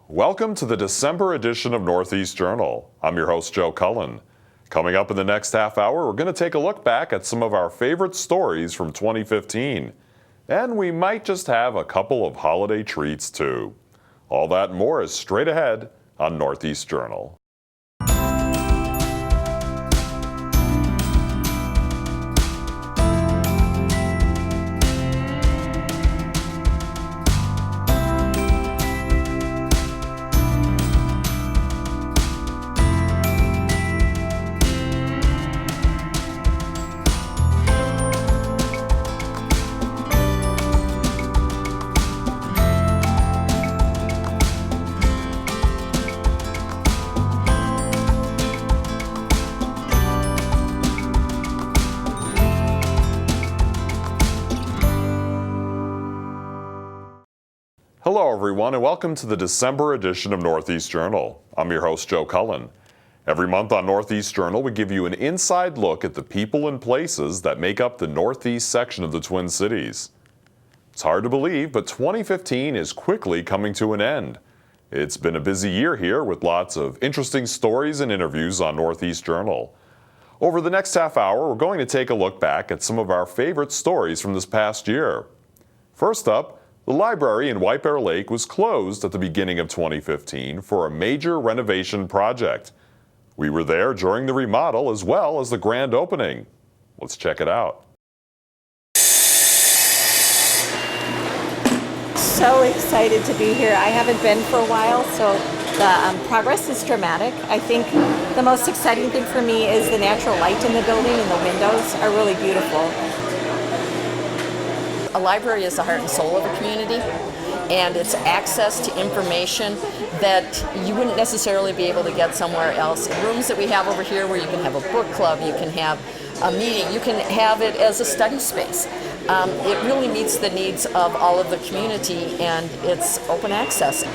Welcome to the December edition of Northeast Journal. I'm your host, Joe Cullen. Coming up in the next half hour, we're going to take a look back at some of our favorite stories from 2015. And we might just have a couple of holiday treats, too. All that and more is straight ahead on Northeast Journal. Hello everyone and welcome to the December edition of Northeast Journal. I'm your host, Joe Cullen. Every month on Northeast Journal, we give you an inside look at the people and places that make up the northeast section of the Twin Cities. It's hard to believe, but 2015 is quickly coming to an end. It's been a busy year here with lots of interesting stories and interviews on Northeast Journal. Over the next half hour, we're going to take a look back at some of our favorite stories from this past year. First up, the library in White Bear Lake was closed at the beginning of 2015 for a major renovation project. We were there during the remodel as well as the grand opening. Let's check it out. So excited to be here. I haven't been for a while, so the progress is dramatic. I think the most exciting thing for me is the natural light in the building, and the windows are really beautiful. A library is the heart and soul of a community, and it's access to information that you wouldn't necessarily be able to get somewhere else. Rooms that we have over here where you can have a book club, you can have a meeting, you can have it as a study space. It really meets the needs of all of the community, and it's open access.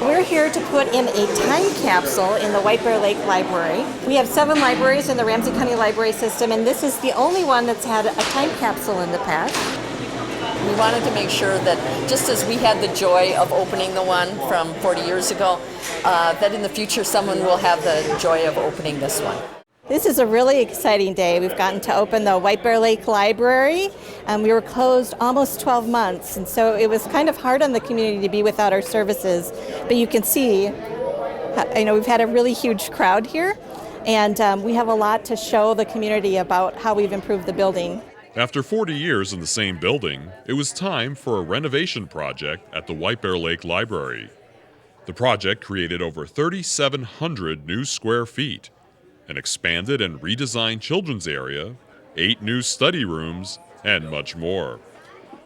We're here to put in a time capsule in the White Bear Lake Library. We have 7 libraries in the Ramsey County Library System, and this is the only one that's had a time capsule in the past. We wanted to make sure that just as we had the joy of opening the one from 40 years ago, that in the future someone will have the joy of opening this one. This is a really exciting day. We've gotten to open the White Bear Lake Library, and we were closed almost 12 months, and so it was kind of hard on the community to be without our services. But you can see, we've had a really huge crowd here, and we have a lot to show the community about how we've improved the building. After 40 years in the same building, it was time for a renovation project at the White Bear Lake Library. The project created over 3,700 new square feet, an expanded and redesigned children's area, 8 new study rooms, and much more.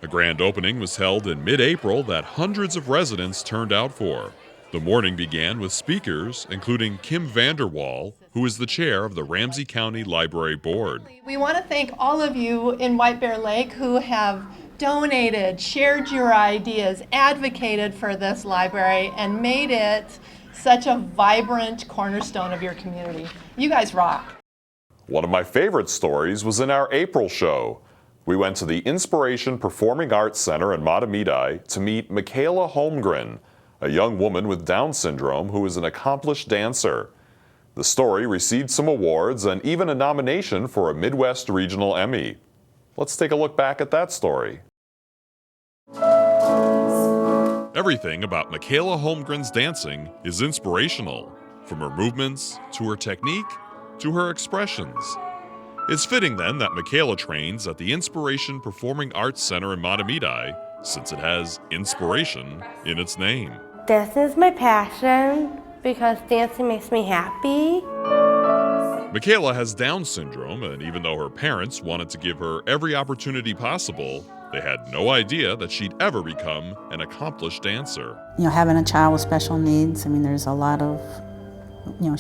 A grand opening was held in mid-April that hundreds of residents turned out for. The morning began with speakers, including Kim Vanderwall, who is the chair of the Ramsey County Library Board. We want to thank all of you in White Bear Lake who have donated, shared your ideas, advocated for this library, and made it such a vibrant cornerstone of your community. You guys rock. One of my favorite stories was in our April show. We went to the Inspiration Performing Arts Center in Matamidi to meet Michaela Holmgren, a young woman with Down syndrome who is an accomplished dancer. The story received some awards and even a nomination for a Midwest Regional Emmy. Let's take a look back at that story. Everything about Michaela Holmgren's dancing is inspirational, from her movements to her technique to her expressions. It's fitting then that Michaela trains at the Inspiration Performing Arts Center in Matamidi, since it has inspiration in its name. This is my passion because dancing makes me happy. Michaela has Down syndrome, and even though her parents wanted to give her every opportunity possible, they had no idea that she'd ever become an accomplished dancer. Having a child with special needs, there's a lot of,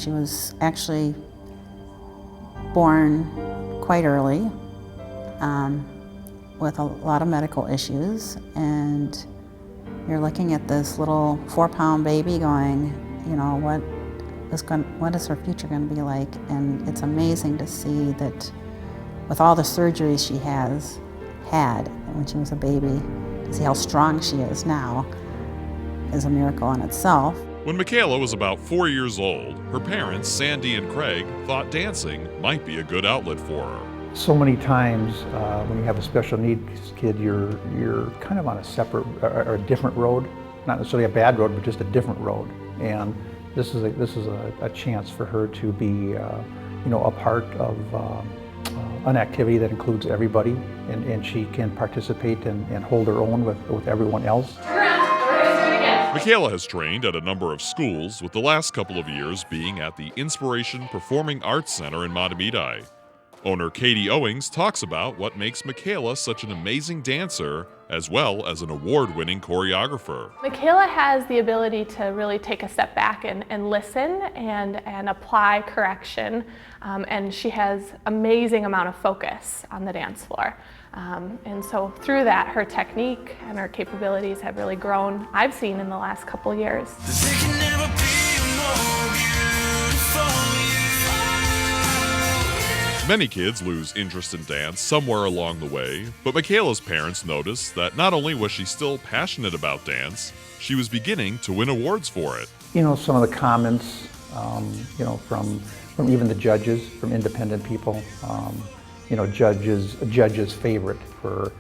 she was actually born quite early with a lot of medical issues, and you're looking at this little 4-pound baby going, what is her future going to be like? And it's amazing to see that with all the surgeries she has had when she was a baby, to see how strong she is now. is a miracle in itself. When Michaela was about 4 years old, her parents, Sandy and Craig, thought dancing might be a good outlet for her. So many times when you have a special needs kid, you're kind of on a separate or a different road, not necessarily a bad road, but just a different road. And this is a chance for her to be, a part of an activity that includes everybody, and she can participate and hold her own with everyone else. Michaela has trained at a number of schools, with the last couple of years being at the Inspiration Performing Arts Center in Matamidi. Owner Katie Owings talks about what makes Michaela such an amazing dancer, as well as an award-winning choreographer. Michaela has the ability to really take a step back and listen and apply correction, and she has amazing amount of focus on the dance floor. And so through that, her technique and her capabilities have really grown, I've seen, in the last couple years. Many kids lose interest in dance somewhere along the way, but Michaela's parents noticed that not only was she still passionate about dance, she was beginning to win awards for it. Some of the comments, from even the judges, from independent people, judges' favorite for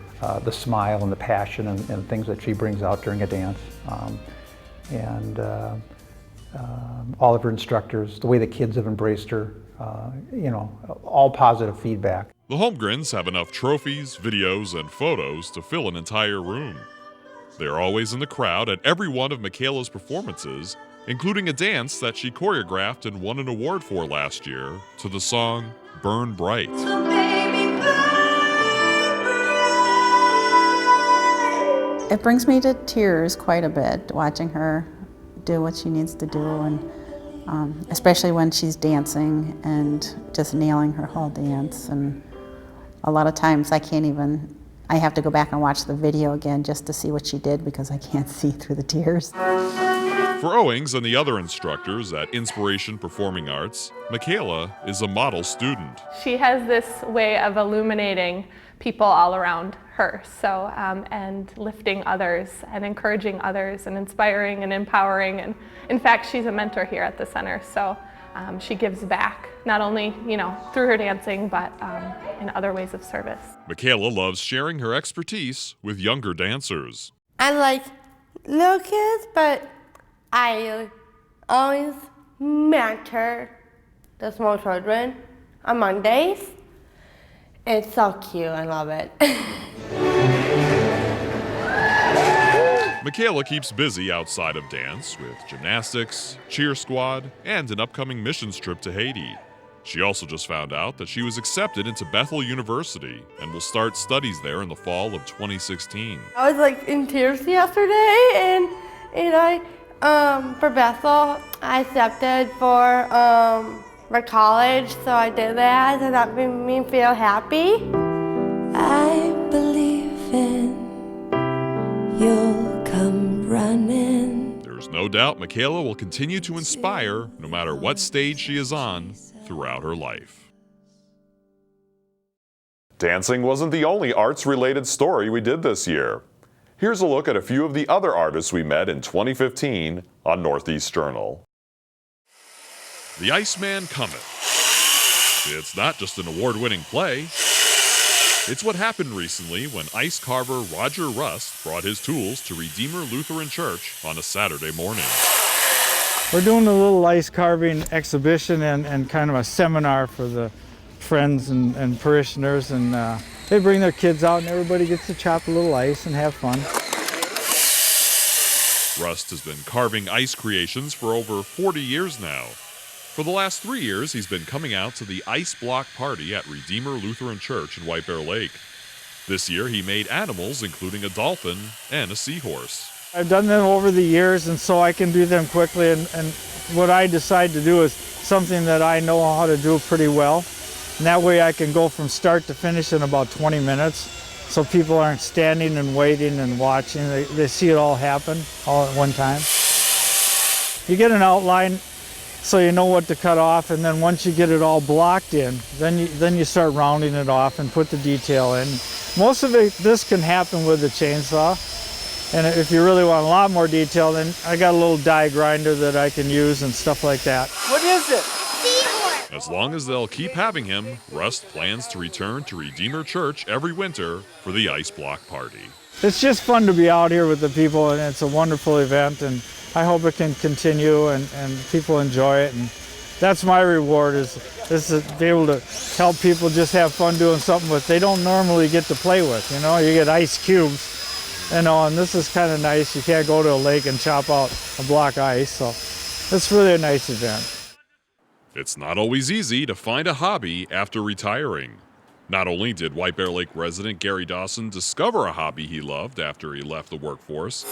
the smile and the passion and things that she brings out during a dance. All of her instructors, the way the kids have embraced her, all positive feedback. The Holmgrens have enough trophies, videos, and photos to fill an entire room. They are always in the crowd at every one of Michaela's performances, including a dance that she choreographed and won an award for last year to the song Burn Bright. It brings me to tears quite a bit, watching her do what she needs to do, and especially when she's dancing and just nailing her whole dance. And a lot of times I have to go back and watch the video again just to see what she did, because I can't see through the tears. For Owings and the other instructors at Inspiration Performing Arts, Michaela is a model student. She has this way of illuminating people all around her, and lifting others and encouraging others and inspiring and empowering. And in fact, she's a mentor here at the center, so she gives back, not only through her dancing, but in other ways of service. Michaela loves sharing her expertise with younger dancers. I like little kids, but I always mentor the small children on Mondays. It's so cute, I love it. Michaela keeps busy outside of dance with gymnastics, cheer squad, and an upcoming missions trip to Haiti. She also just found out that she was accepted into Bethel University and will start studies there in the fall of 2016. I was in tears yesterday, and for Bethel, I accepted for college, so I did that, and that made me feel happy. I believe in you'll come running. There's no doubt Michaela will continue to inspire no matter what stage she is on throughout her life. Dancing wasn't the only arts-related story we did this year. Here's a look at a few of the other artists we met in 2015 on Northeast Journal. The Iceman Cometh. It's not just an award-winning play. It's what happened recently when ice carver Roger Rust brought his tools to Redeemer Lutheran Church on a Saturday morning. We're doing a little ice carving exhibition and kind of a seminar for the friends and parishioners, and they bring their kids out and everybody gets to chop a little ice and have fun. Rust has been carving ice creations for over 40 years now. For the last 3 years, he's been coming out to the Ice Block Party at Redeemer Lutheran Church in White Bear Lake. This year, he made animals, including a dolphin and a seahorse. I've done them over the years, and so I can do them quickly, and what I decide to do is something that I know how to do pretty well. And that way I can go from start to finish in about 20 minutes, so people aren't standing and waiting and watching. They see it all happen all at one time. You get an outline so you know what to cut off, and then once you get it all blocked in, then you start rounding it off and put the detail in. Most of this can happen with a chainsaw, And if you really want a lot more detail, then I got a little die grinder that I can use and stuff like that. What is it? As long as they'll keep having him, Rust plans to return to Redeemer Church every winter for the ice block party. It's just fun to be out here with the people, and it's a wonderful event, and I hope it can continue and people enjoy it. And that's my reward, is to be able to help people just have fun doing something that they don't normally get to play with. You know, you get ice cubes, and this is kind of nice. You can't go to a lake and chop out a block of ice, so it's really a nice event. It's not always easy to find a hobby after retiring. Not only did White Bear Lake resident Gary Dawson discover a hobby he loved after he left the workforce,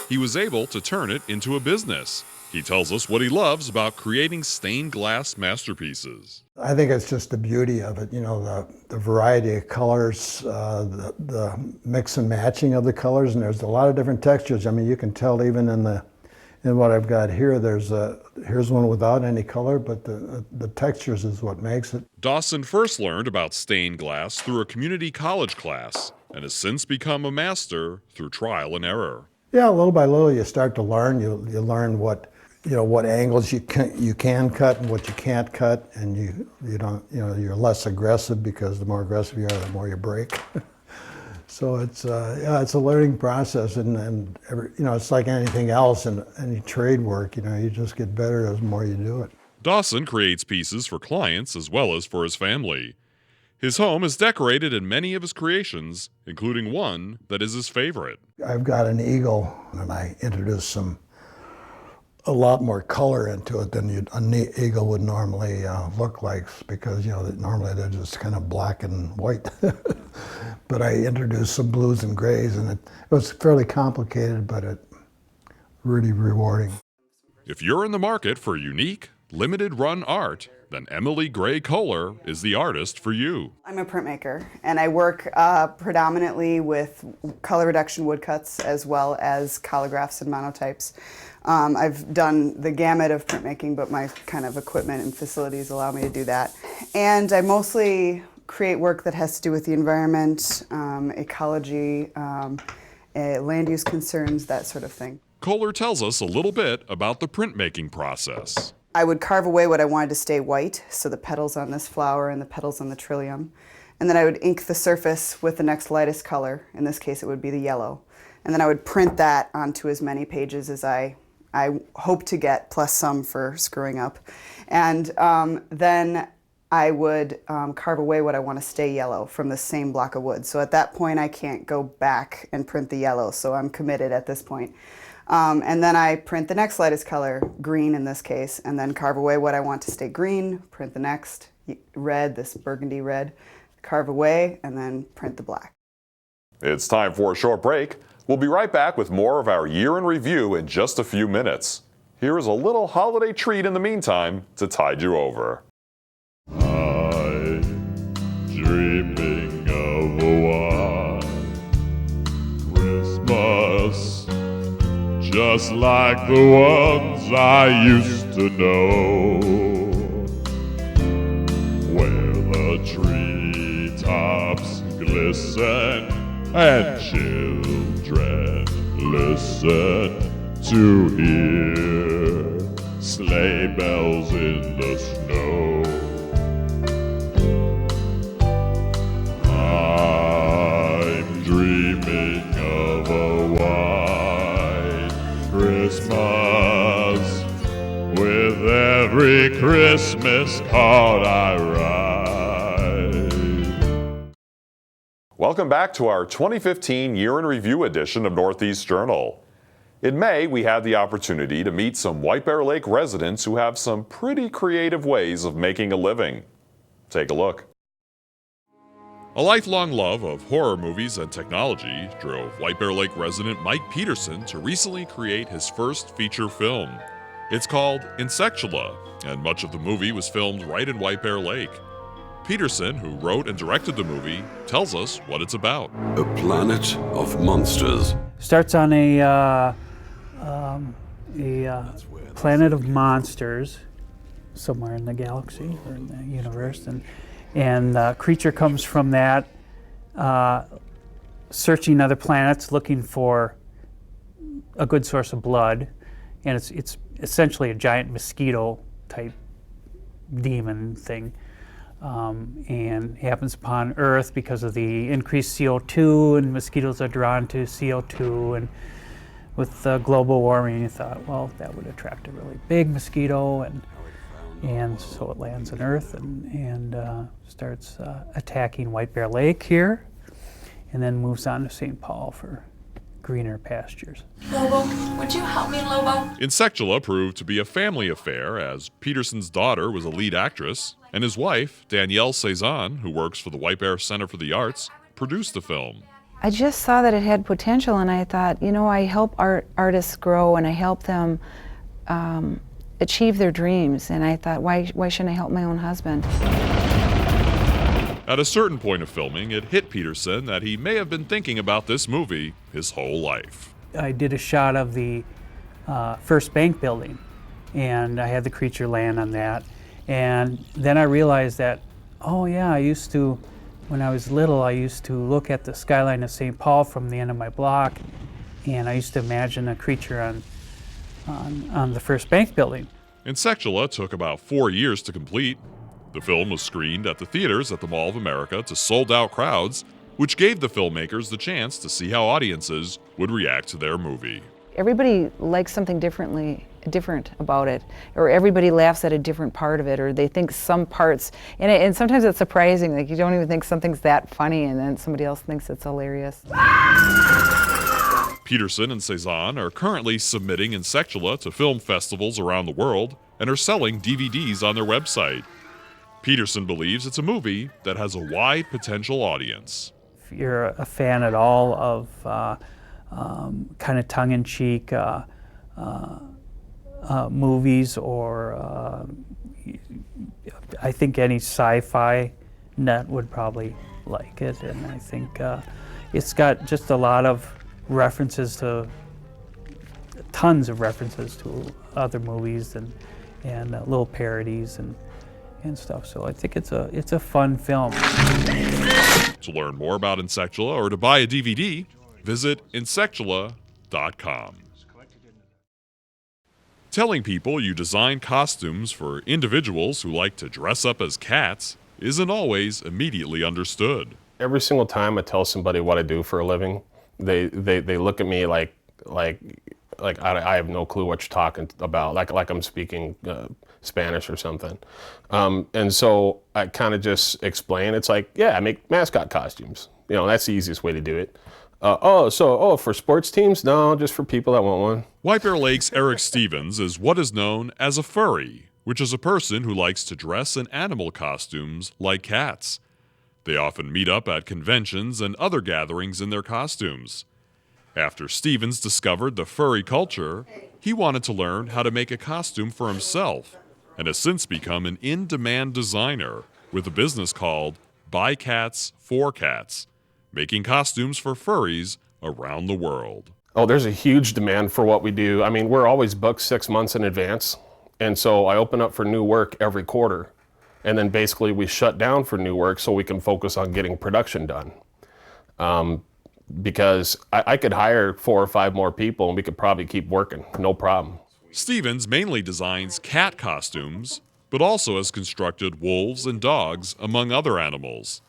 he was able to turn it into a business. He tells us what he loves about creating stained glass masterpieces. I think it's just the beauty of it, you know, the variety of colors, the mix and matching of the colors, and there's a lot of different textures. I mean, you can tell even in what I've got here, here's one without any color, but the textures is what makes it. Dawson first learned about stained glass through a community college class and has since become a master through trial and error. Yeah, little by little you start to learn. You learn what angles you can cut and what you can't cut, and you're less aggressive, because the more aggressive you are, the more you break. So it's a learning process, and it's like anything else in any trade work. You just get better as the more you do it. Dawson creates pieces for clients as well as for his family. His home is decorated in many of his creations, including one that is his favorite. I've got an eagle, and I introduced a lot more color into it than an eagle would normally look like, because normally they're just kind of black and white. But I introduced some blues and grays, and it was fairly complicated, but it really rewarding. If you're in the market for unique, limited run art, then Emily Gray Kohler is the artist for you. I'm a printmaker, and I work predominantly with color reduction woodcuts as well as collagraphs and monotypes. I've done the gamut of printmaking, but my kind of equipment and facilities allow me to do that. And I mostly create work that has to do with the environment, ecology, land use concerns, that sort of thing. Kohler tells us a little bit about the printmaking process. I would carve away what I wanted to stay white, so the petals on this flower and the petals on the trillium. And then I would ink the surface with the next lightest color. In this case, it would be the yellow. And then I would print that onto as many pages as I hope to get, plus some for screwing up. And then I would carve away what I want to stay yellow from the same block of wood. So at that point, I can't go back and print the yellow, so I'm committed at this point. And then I print the next lightest color, green in this case, and then carve away what I want to stay green, print the next red, this burgundy red, carve away, and then print the black. It's time for a short break. We'll be right back with more of our year in review in just a few minutes. Here is a little holiday treat in the meantime to tide you over. I'm dreaming of a white Christmas, just like the ones I used to know, where the treetops glisten and children listen to hear sleigh bells in the snow. I'm dreaming of a white Christmas, with every Christmas card I write. Welcome back to our 2015 Year in Review edition of Northeast Journal. In May, we had the opportunity to meet some White Bear Lake residents who have some pretty creative ways of making a living. Take a look. A lifelong love of horror movies and technology drove White Bear Lake resident Mike Peterson to recently create his first feature film. It's called Insectula, and much of the movie was filmed right in White Bear Lake. Peterson, who wrote and directed the movie, tells us what it's about. A planet of monsters. Starts on a planet of monsters somewhere in the galaxy or in the universe, and a creature comes from that searching other planets, looking for a good source of blood, and it's essentially a giant mosquito type demon thing, and happens upon Earth because of the increased CO2, and mosquitoes are drawn to CO2, and with global warming, you thought, well, that would attract a really big mosquito, and so it lands on Earth and starts attacking White Bear Lake here, and then moves on to St. Paul for greener pastures. Lobo, would you help me, Lobo? Insectula proved to be a family affair, as Peterson's daughter was a lead actress, and his wife, Danielle Cezanne, who works for the White Bear Center for the Arts, produced the film. I just saw that it had potential, and I thought, you know, I help artists grow, and I help them achieve their dreams, and I thought, why shouldn't I help my own husband? At a certain point of filming, it hit Peterson that he may have been thinking about this movie his whole life. I did a shot of the first bank building, and I had the creature land on that, and then I realized that, oh yeah, I used to, when I was little, I used to look at the skyline of St. Paul from the end of my block, and I used to imagine a creature on the first bank building. Insectula took about 4 years to complete. The film was screened at the theaters at the Mall of America to sold-out crowds, which gave the filmmakers the chance to see how audiences would react to their movie. Everybody likes something different about it, or everybody laughs at a different part of it, or they think some parts, and sometimes it's surprising, like you don't even think something's that funny, and then somebody else thinks it's hilarious. Peterson and Cezanne are currently submitting Insectula to film festivals around the world and are selling DVDs on their website. Peterson believes it's a movie that has a wide potential audience. If you're a fan at all of kind of tongue-in-cheek movies, or I think any sci-fi nut would probably like it, and I think it's got just a lot of references to, tons of references to other movies, and little parodies and stuff. So I think it's a fun film. To learn more about Insectula or to buy a DVD, visit insectula.com. Telling people you design costumes for individuals who like to dress up as cats isn't always immediately understood. Every single time I tell somebody what I do for a living, they look at me like I have no clue what you're talking about, like I'm speaking Spanish or something. And so I kind of just explain, it's like, yeah, I make mascot costumes. You know, that's the easiest way to do it. For sports teams? No, just for people that want one. White Bear Lake's Eric Stevens is what is known as a furry, which is a person who likes to dress in animal costumes like cats. They often meet up at conventions and other gatherings in their costumes. After Stevens discovered the furry culture, he wanted to learn how to make a costume for himself, and has since become an in-demand designer with a business called By Cats for Cats, making costumes for furries around the world. Oh, there's a huge demand for what we do. I mean, we're always booked 6 months in advance, and so I open up for new work every quarter, and then basically we shut down for new work so we can focus on getting production done. Because I could hire 4 or 5 more people and we could probably keep working, no problem. Stevens mainly designs cat costumes, but also has constructed wolves and dogs, among other animals.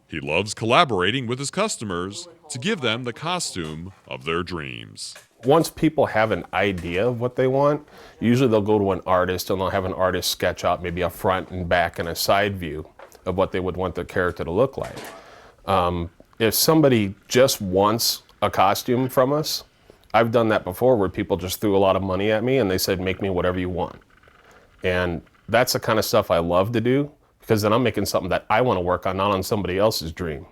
He loves collaborating with his customers to give them the costume of their dreams. Once people have an idea of what they want, usually they'll go to an artist and they'll have an artist sketch out maybe a front and back and a side view of what they would want their character to look like. If somebody just wants a costume from us, I've done that before where people just threw a lot of money at me and they said, make me whatever you want. And that's the kind of stuff I love to do, because then I'm making something that I want to work on, not on somebody else's dream.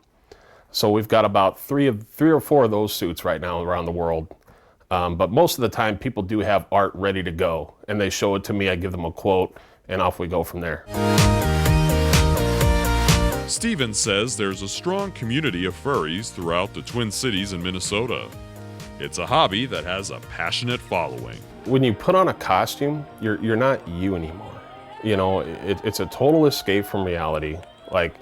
So we've got about three or four of those suits right now around the world. But most of the time people do have art ready to go and they show it to me, I give them a quote, and off we go from there. Stevens says there's a strong community of furries throughout the Twin Cities and Minnesota. It's a hobby that has a passionate following. When you put on a costume, you're not you anymore. You know, it's a total escape from reality. Like,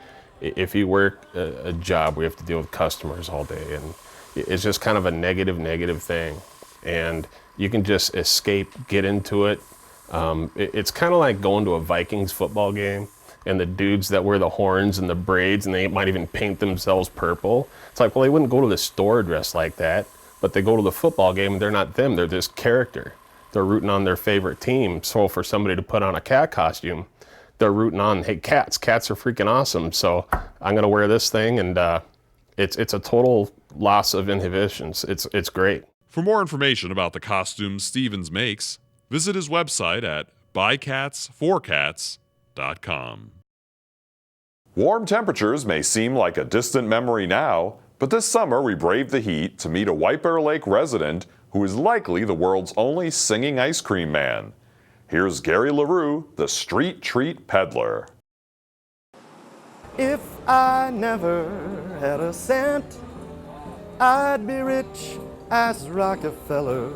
If you work a job where you have to deal with customers all day, and it's just kind of a negative thing, and you can just escape, get into it. It's kind of like going to a Vikings football game, and the dudes that wear the horns and the braids, and they might even paint themselves purple. It's like, well, they wouldn't go to the store dressed like that, but they go to the football game and they're not them, they're this character. They're rooting on their favorite team. So for somebody to put on a cat costume, they're rooting on, hey, cats are freaking awesome, so I'm gonna wear this thing, and it's a total loss of inhibitions. It's great. For more information about the costumes Stevens makes, visit his website at buycatsforcats.com. Warm temperatures may seem like a distant memory now, but this summer we braved the heat to meet a White Bear Lake resident who is likely the world's only singing ice cream man. Here's Gary LaRue, the street treat peddler. If I never had a cent, I'd be rich as Rockefeller.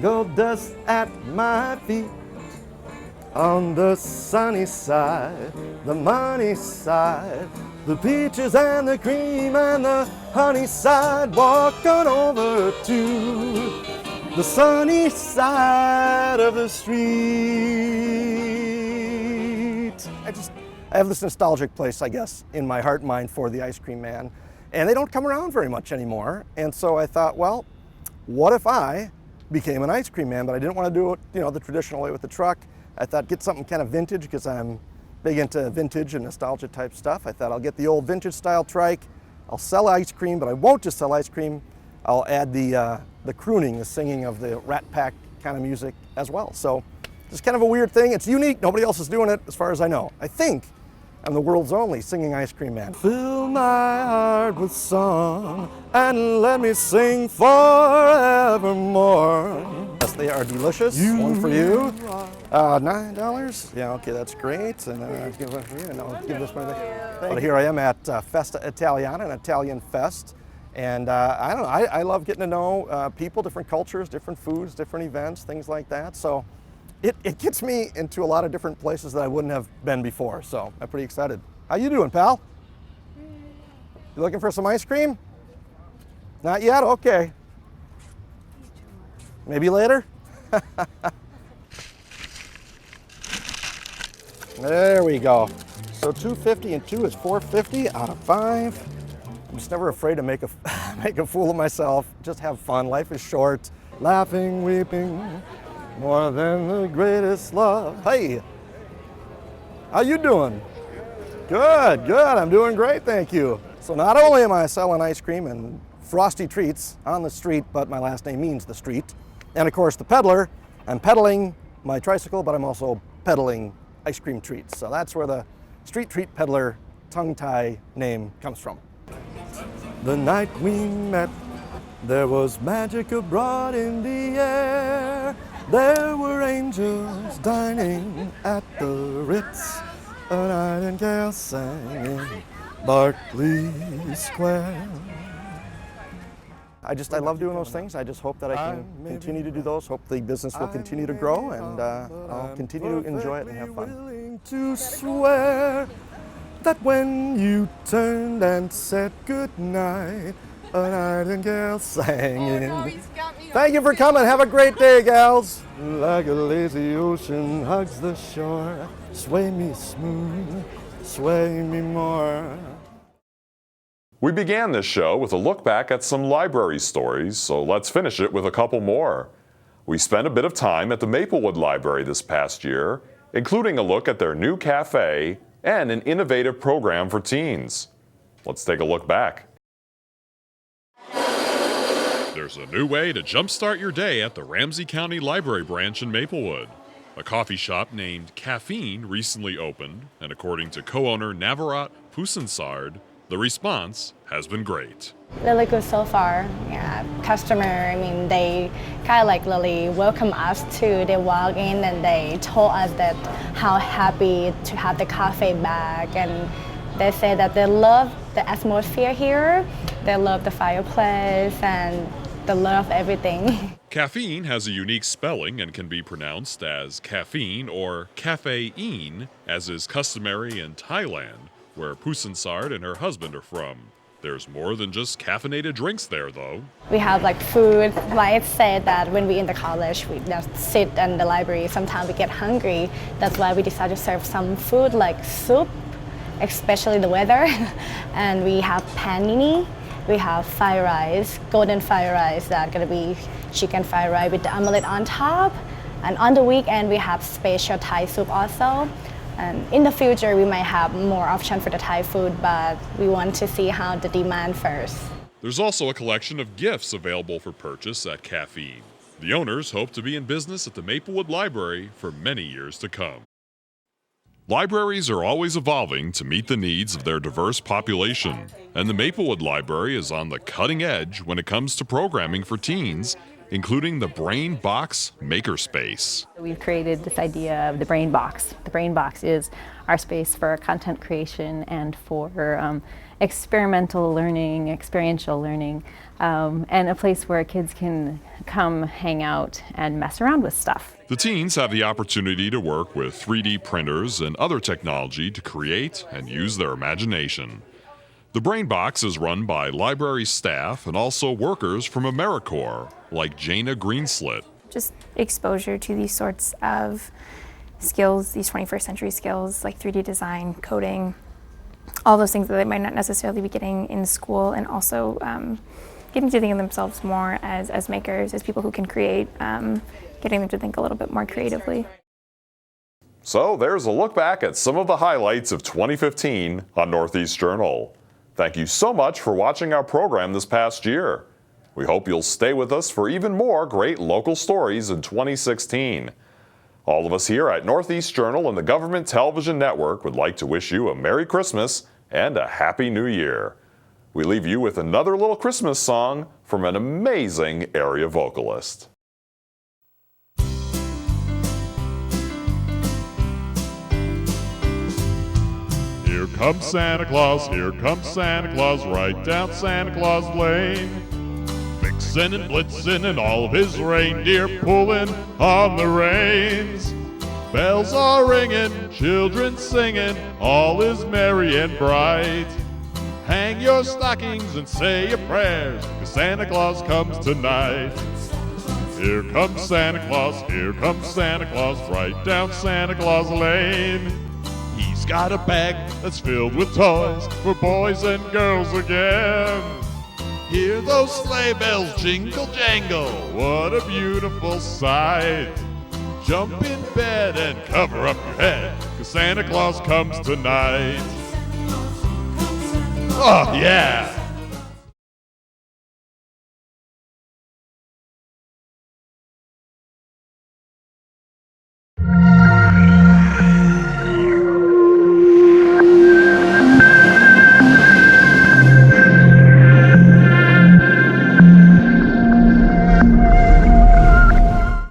Gold dust at my feet, on the sunny side, the money side, the peaches and the cream and the honey side, walking over to the sunny side of the street. I have this nostalgic place, I guess, in my heart and mind for the ice cream man, and they don't come around very much anymore. And so I thought, well, what if I became an ice cream man? But I didn't want to do it, the traditional way with the truck. I thought, get something kind of vintage, because I'm big into vintage and nostalgia type stuff. I thought I'll get the old vintage style trike. I'll sell ice cream, but I won't just sell ice cream. I'll add the crooning, the singing of the Rat Pack kind of music as well. So it's kind of a weird thing. It's unique. Nobody else is doing it as far as I know. I think I'm the world's only singing ice cream man. Fill my heart with song and let me sing forevermore. Yes, they are delicious. One for you. $9. Yeah, okay, that's great. And then I'll give one for you, and I'll give this one back. But here I am at Festa Italiana, an Italian fest. And I don't know, I love getting to know people, different cultures, different foods, different events, things like that. So it gets me into a lot of different places that I wouldn't have been before. So I'm pretty excited. How you doing, pal? You looking for some ice cream? Not yet? Okay. Maybe later? There we go. So $2.50 and 2 is $4.50 out of 5. I'm just never afraid to make a fool of myself. Just have fun. Life is short. Laughing, weeping, more than the greatest love. Hey, how you doing? Good, good. I'm doing great, thank you. So not only am I selling ice cream and frosty treats on the street, but my last name means the street. And of course, the peddler. I'm pedaling my tricycle, but I'm also peddling ice cream treats. So that's where the street treat peddler tongue tie name comes from. The night we met, there was magic abroad in the air. There were angels dining at the Ritz. A nightingale sang in Berkeley Square. I love doing those things. I just hope that I can continue to do those. Hope the business will continue to grow, and I'll continue to enjoy it and have fun. Willing to swear that when you turned and said goodnight, a nightingale sang in. Thank you for coming. Have a great day, gals. Like a lazy ocean hugs the shore. Sway me smooth, sway me more. We began this show with a look back at some library stories, so let's finish it with a couple more. We spent a bit of time at the Maplewood Library this past year, including a look at their new cafe and an innovative program for teens. Let's take a look back. There's a new way to jumpstart your day at the Ramsey County Library branch in Maplewood. A coffee shop named Caffeine recently opened, and according to co-owner Navarat Pusansard, the response has been great. Really good so far. Yeah, they kind of like really welcome us too. They walk in and they told us that how happy to have the cafe back, and they say that they love the atmosphere here, they love the fireplace, and they love everything. Caffeine has a unique spelling and can be pronounced as caffeine or caffeine, as is customary in Thailand, where Poussinsard and her husband are from. There's more than just caffeinated drinks there, though. We have like food. Like said that when we in the college, we just sit in the library. Sometimes we get hungry. That's why we decided to serve some food like soup, especially the weather. And we have panini. We have fried rice, golden fried rice. That's gonna be chicken fried rice with the omelette on top. And on the weekend, we have special Thai soup also. And in the future, we might have more options for the Thai food, but we want to see how the demand first. There's also a collection of gifts available for purchase at Caffeine. The owners hope to be in business at the Maplewood Library for many years to come. Libraries are always evolving to meet the needs of their diverse population, and the Maplewood Library is on the cutting edge when it comes to programming for teens, including the Brain Box Makerspace. We've created this idea of the Brain Box. The Brain Box is our space for content creation and for experimental learning, experiential learning, and a place where kids can come hang out and mess around with stuff. The teens have the opportunity to work with 3D printers and other technology to create and use their imagination. The Brain Box is run by library staff and also workers from AmeriCorps, like Jana Greenslit. Just exposure to these sorts of skills, these 21st century skills like 3D design, coding, all those things that they might not necessarily be getting in school, and also getting to think of themselves more as makers, as people who can create, getting them to think a little bit more creatively. So there's a look back at some of the highlights of 2015 on Northeast Journal. Thank you so much for watching our program this past year. We hope you'll stay with us for even more great local stories in 2016. All of us here at Northeast Journal and the Government Television Network would like to wish you a Merry Christmas and a Happy New Year. We leave you with another little Christmas song from an amazing area vocalist. Here comes Santa Claus, right down Santa Claus Lane. Vixen and Blitzen and all of his reindeer pulling on the reins. Bells are ringing, children singing, all is merry and bright. Hang your stockings and say your prayers, 'cause Santa Claus comes tonight. Here comes Santa Claus, right down Santa Claus Lane. He's got a bag that's filled with toys for boys and girls again. Hear those sleigh bells jingle jangle, what a beautiful sight. Jump in bed and cover up your head, 'cause Santa Claus comes tonight. Oh yeah!